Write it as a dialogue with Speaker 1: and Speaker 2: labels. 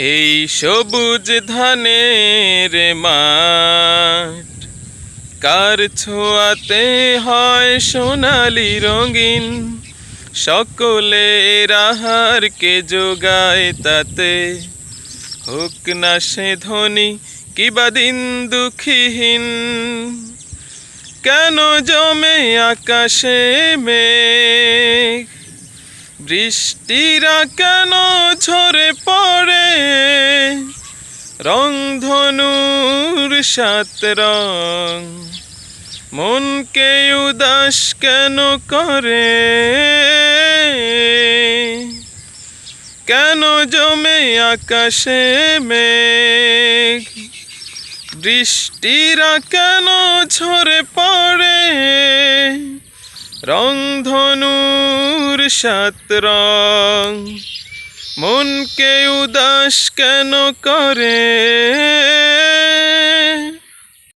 Speaker 1: এই সবুজ ধানের মাঠ কার ছোঁয়াতে হয় সোনালি রঙিন, সকলের আহারকে যোগায় তাতে। হোক না সে ধনী কিবা দিন দুঃখীহীন, কেন জমে আকাশে মেঘ, বৃষ্টিরা কেন ঝরে পড়ে, রংধনুর সাত রং মনকে উদাস কেন করে, কেন জমে আকাশে মেঘ, বৃষ্টিরা কেন ঝরে পড়ে, রংধনুর সাত রং মনকে উদাস কেন করে।